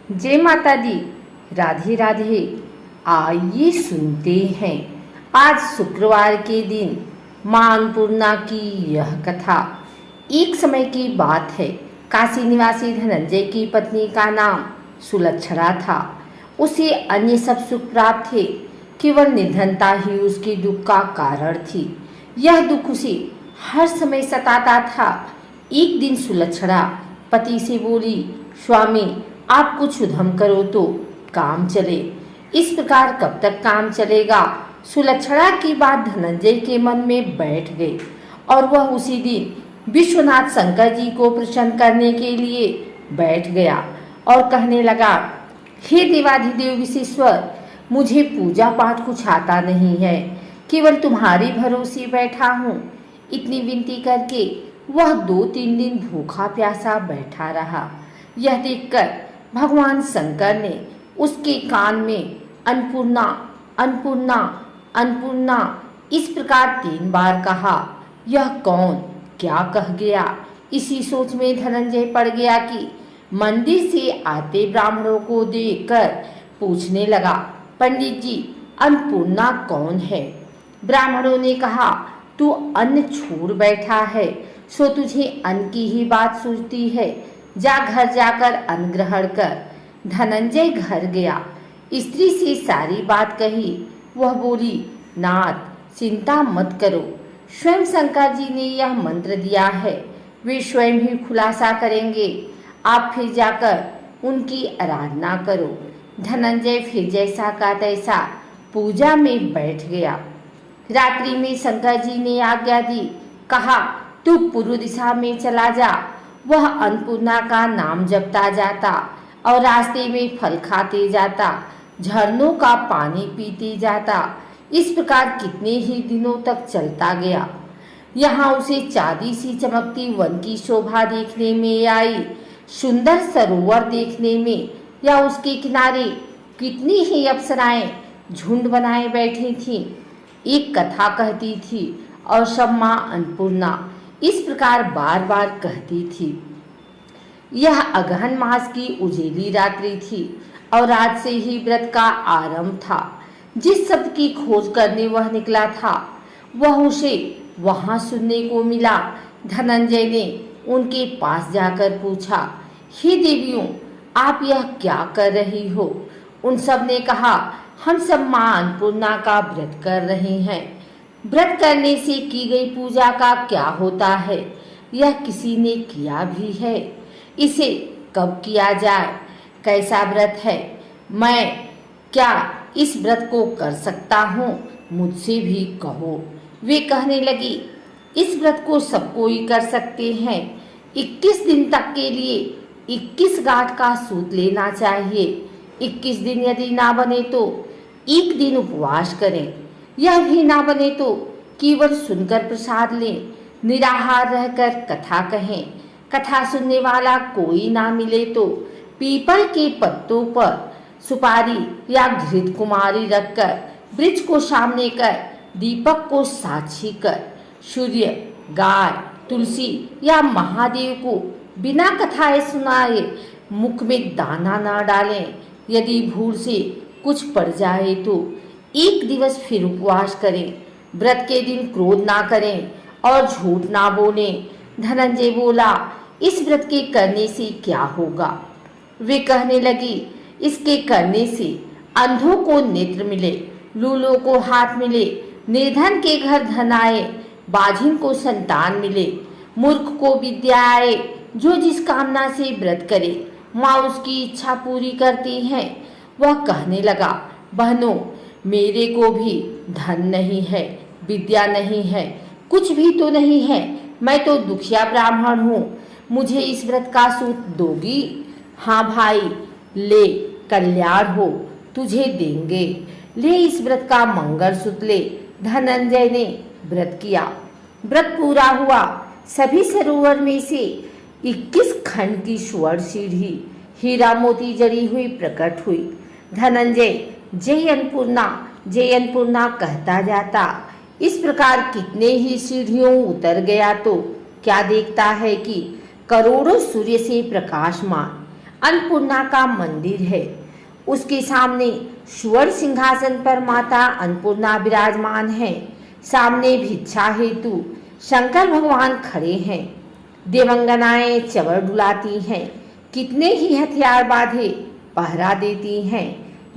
जय माता दी। राधे राधे। आइए सुनते हैं आज शुक्रवार के दिन मां अन्नपूर्णा की यह कथा। एक समय की बात है, काशी निवासी धनंजय की पत्नी का नाम सुलक्षणा था। उसे अन्य सब सुख प्राप्त थे, केवल निर्धनता ही उसके दुख का कारण थी। यह दुख उसे हर समय सताता था। एक दिन सुलक्षणा पति से बोली, स्वामी आप कुछ उद्यम करो तो काम चले। इस प्रकार कब तक काम चलेगा? सुलक्षणा की बात धनंजय के मन में बैठ गई और वह उसी दिन विश्वनाथ शंकर जी को प्रसन्न करने के लिए बैठ गया और कहने लगा, हे देवाधिदेव विश्वेश्वर, मुझे पूजा पाठ कुछ आता नहीं है, केवल तुम्हारे भरोसे बैठा हूँ। इतनी विनती करके वह 2-3 दिन भूखा प्यासा बैठा रहा। यह देखकर भगवान शंकर ने उसके कान में अन्नपूर्णा अन्नपूर्णा अन्नपूर्णा इस प्रकार 3 बार कहा। यह कौन क्या कह गया? इसी सोच में धनंजय पड़ गया कि मंदिर से आते ब्राह्मणों को देखकर पूछने लगा, पंडित जी अन्नपूर्णा कौन है? ब्राह्मणों ने कहा, तू अन्न छोड़ बैठा है, सो तुझे अन्न की ही बात सूझती है। जा घर जाकर अन्न ग्रहण कर। धनंजय घर गया, स्त्री से सारी बात कही। वह बोली, नाथ चिंता मत करो, स्वयं शंकर जी ने यह मंत्र दिया है, वे स्वयं ही खुलासा करेंगे। आप फिर जाकर उनकी आराधना करो। धनंजय फिर जैसा का तैसा पूजा में बैठ गया। रात्रि में शंकर जी ने आज्ञा दी, कहा तू पूर्व दिशा में चला जा। वह अन्नपूर्णा का नाम जपता जाता और रास्ते में फल खाते जाता, झरनों का पानी पीते जाता। इस प्रकार कितने ही दिनों तक चलता गया। यहाँ उसे चांदी सी चमकती वन की शोभा देखने में आई, सुंदर सरोवर देखने में, या उसके किनारे कितनी ही अप्सराएं झुंड बनाए बैठी थीं। एक कथा कहती थी और सब मां अन्नपूर्णा इस प्रकार बार बार कहती थी। यह अगहन मास की उजेली रात्रि थी और आज से ही व्रत का आरंभ था। जिस शब्द की खोज करने वह निकला था, वह उसे वहां सुनने को मिला। धनंजय ने उनके पास जाकर पूछा, हे देवियों, आप यह क्या कर रही हो? उन सब ने कहा, हम सब मां अन्नपूर्णा का व्रत कर रहे हैं। व्रत करने से की गई पूजा का क्या होता है? यह किसी ने किया भी है? इसे कब किया जाए? कैसा व्रत है? मैं क्या इस व्रत को कर सकता हूँ? मुझसे भी कहो। वे कहने लगी, इस व्रत को सब कोई कर सकते हैं। 21 दिन तक के लिए 21 गांठ का सूत लेना चाहिए। 21 दिन यदि ना बने तो 1 दिन उपवास करें। यह भी ना बने तो केवल सुनकर प्रसाद लें। निराहार रहकर कथा कहें। कथा सुनने वाला कोई ना मिले तो पीपल के पत्तों पर सुपारी या घृत कुमारी रखकर, वृक्ष को सामने कर, दीपक को साक्षी कर, सूर्य, गाय, तुलसी या महादेव को बिना कथाएं सुनाए मुख में दाना ना डालें। यदि भूल से कुछ पड़ जाए तो 1 दिवस फिर उपवास करें। व्रत के दिन क्रोध ना करें और झूठ ना बोलें। धनंजय बोला, इस व्रत के करने से क्या होगा? वे कहने लगी, इसके करने से अंधों को नेत्र मिले, लूलों को हाथ मिले, निर्धन के घर धन आए, बाझिन को संतान मिले, मूर्ख को विद्या आए। जो जिस कामना से व्रत करे, माँ उसकी इच्छा पूरी करती हैं। वह कहने लगा, बहनों, मेरे को भी धन नहीं है, विद्या नहीं है, कुछ भी तो नहीं है। मैं तो दुखिया ब्राह्मण हूँ। मुझे इस व्रत का सूत दोगी? हाँ भाई, ले, कल्याण हो, तुझे देंगे। ले इस व्रत का मंगलसूत्र ले। धनंजय ने व्रत किया। व्रत पूरा हुआ। सभी सरोवर में से 21 खंड की स्वर्ण सीढ़ी हीरा मोती जड़ी हुई प्रकट हुई। धनंजय जय अन्नपूर्णा कहता जाता। इस प्रकार कितने ही सीढ़ियों उतर गया तो क्या देखता है कि करोड़ों सूर्य से प्रकाशमान अन्नपूर्णा का मंदिर है। उसके सामने स्वर्ण सिंहासन पर माता अन्नपूर्णा विराजमान है। सामने भिक्षा हेतु शंकर भगवान खड़े हैं। देवंगनाएं चवर डुलाती हैं। कितने ही हथियार बांधे पहरा देती हैं।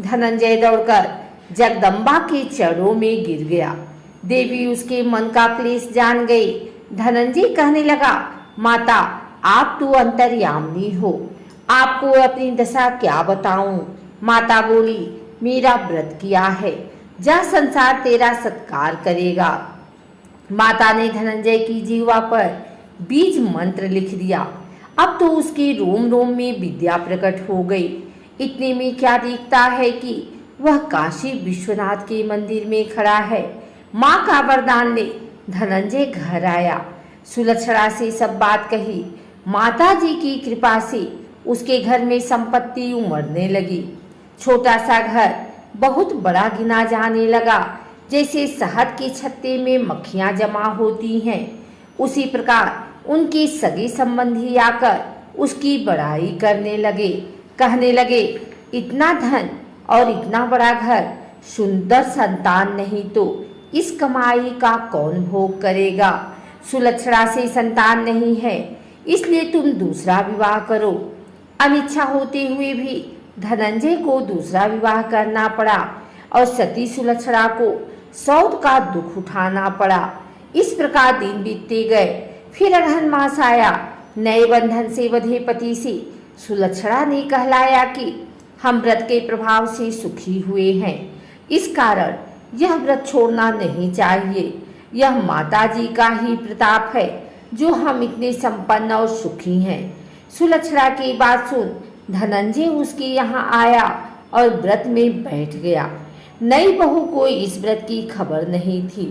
धनंजय दौड़कर जगदम्बा के चरणों में गिर गया। देवी उसके मन का क्लेश जान गई। धनंजय कहने लगा, माता आप तो अंतर्यामिनी हो, आपको अपनी दशा क्या बताऊं। माता बोली, मेरा व्रत किया है, जा संसार तेरा सत्कार करेगा। माता ने धनंजय की जीवा पर बीज मंत्र लिख दिया। अब तो उसके रोम रोम में विद्या प्रकट हो गई। इतने में क्या दिखता है कि वह काशी विश्वनाथ के मंदिर में खड़ा है। माँ का वरदान ले धनंजय घर आया। सुलक्षणा से सब बात कही। माता जी की कृपा से उसके घर में संपत्ति उमड़ने लगी। छोटा सा घर बहुत बड़ा गिना जाने लगा। जैसे शहद के छत्ते में मक्खियां जमा होती हैं, उसी प्रकार उनके सगे संबंधी आकर उसकी बड़ाई करने लगे। कहने लगे, इतना धन और इतना बड़ा घर, सुंदर संतान नहीं तो इस कमाई का कौन भोग करेगा। सुलक्षणा से संतान नहीं है, इसलिए तुम दूसरा विवाह करो। अनिच्छा होते हुए भी धनंजय को दूसरा विवाह करना पड़ा और सती सुलक्षणा को सौत का दुख उठाना पड़ा। इस प्रकार दिन बीतते गए। फिर अगहन मास आया। नए बंधन से बंधे पति से सुलक्षणा ने कहलाया कि हम व्रत के प्रभाव से सुखी हुए हैं, इस कारण यह व्रत छोड़ना नहीं चाहिए। यह माता जी का ही प्रताप है जो हम इतने संपन्न और सुखी हैं। सुलक्षणा की बात सुन धनंजय उसके यहाँ आया और व्रत में बैठ गया। नई बहू को इस व्रत की खबर नहीं थी।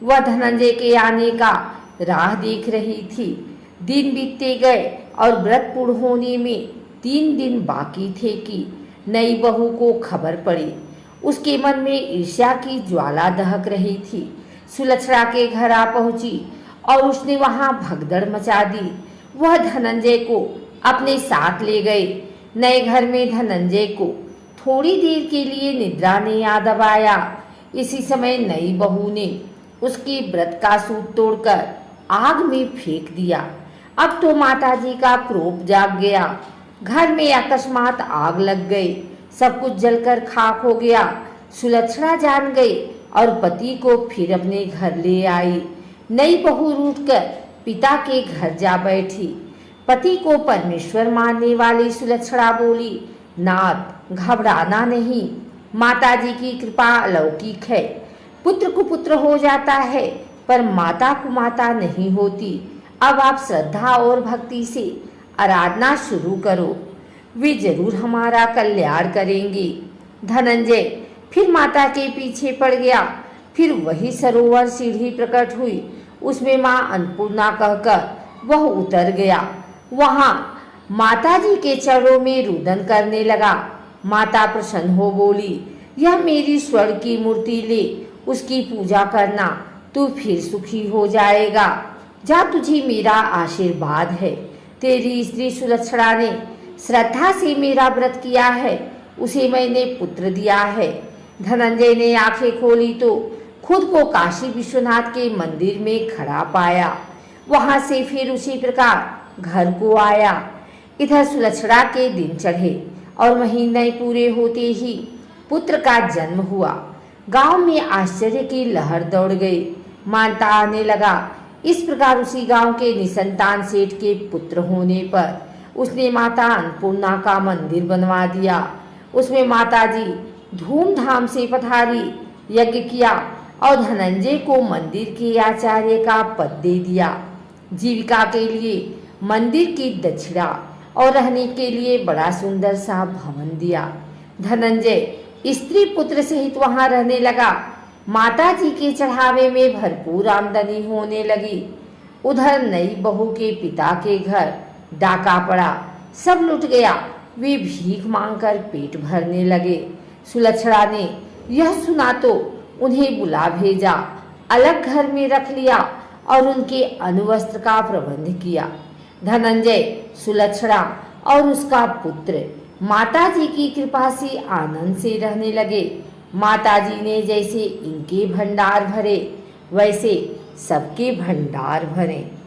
वह धनंजय के आने का राह देख रही थी। दिन बीतते गए और व्रत पूर्ण होने में 3 दिन बाकी थे कि नई बहू को खबर पड़ी। उसके मन में ईर्ष्या की ज्वाला दहक रही थी। सुलक्षणा के घर आ पहुंची और उसने वहां भगदड़ मचा दी। वह धनंजय को अपने साथ ले गए। नए घर में धनंजय को थोड़ी देर के लिए निद्रा ने याद दबाया। इसी समय नई बहू ने उसके व्रत का सूत तोड़कर आग में फेंक दिया। अब तो माताजी का क्रोध जाग गया। घर में अकस्मात आग लग गई। सब कुछ जलकर खाक हो गया। सुलक्षणा जान गई और पति को फिर अपने घर ले आई। नई बहू रूठकर पिता के घर जा बैठी। पति को परमेश्वर मानने वाली सुलक्षणा बोली, नाथ घबराना नहीं, माताजी की कृपा अलौकिक है। पुत्र को पुत्र हो जाता है पर माता को माता नहीं होती। अब आप श्रद्धा और भक्ति से आराधना शुरू करो, वे जरूर हमारा कल्याण करेंगे। धनंजय फिर माता के पीछे पड़ गया। फिर वही सरोवर सीढ़ी प्रकट हुई, उसमें माँ अन्नपूर्णा कहकर वह उतर गया। वहां माताजी के चरणों में रुदन करने लगा। माता प्रसन्न हो बोली, यह मेरी स्वर्ण की मूर्ति ले, उसकी पूजा करना, तू फिर सुखी हो जाएगा। जा, तुझे मेरा आशीर्वाद है। तेरी स्त्री सुलक्षणा ने श्रद्धा से मेरा व्रत किया है, उसे मैंने पुत्र दिया है। धनंजय ने आंखें खोली तो खुद को काशी विश्वनाथ के मंदिर में खड़ा पाया। वहां से फिर उसी प्रकार घर को आया। इधर सुलक्षणा के दिन चढ़े और महीने पूरे होते ही पुत्र का जन्म हुआ। गांव में आश्चर्य की लहर दौड़ गई। मानता आने लगा। इस प्रकार उसी गांव के निसंतान सेठ के पुत्र होने पर उसने माता अन्नपूर्णा का मंदिर बनवा दिया। उसमें माताजी धूमधाम से पधारी, यज्ञ किया और धनंजय को मंदिर के आचार्य का पद दे दिया। जीविका के लिए मंदिर की दक्षिणा और रहने के लिए बड़ा सुंदर सा भवन दिया। धनंजय स्त्री पुत्र सहित वहां रहने लगा। माता जी के चढ़ावे में भरपूर आमदनी होने लगी। उधर नई बहू के पिता के घर डाका पड़ा, सब लुट गया। वे भीख मांगकर पेट भरने लगे। सुलक्षणा ने यह सुना तो उन्हें बुला भेजा, अलग घर में रख लिया और उनके अनुवस्त्र का प्रबंध किया। धनंजय, सुलक्षणा और उसका पुत्र माताजी की कृपा से आनंद से रहने लगे। माताजी ने जैसे इनके भंडार भरे वैसे सबके भंडार भरे।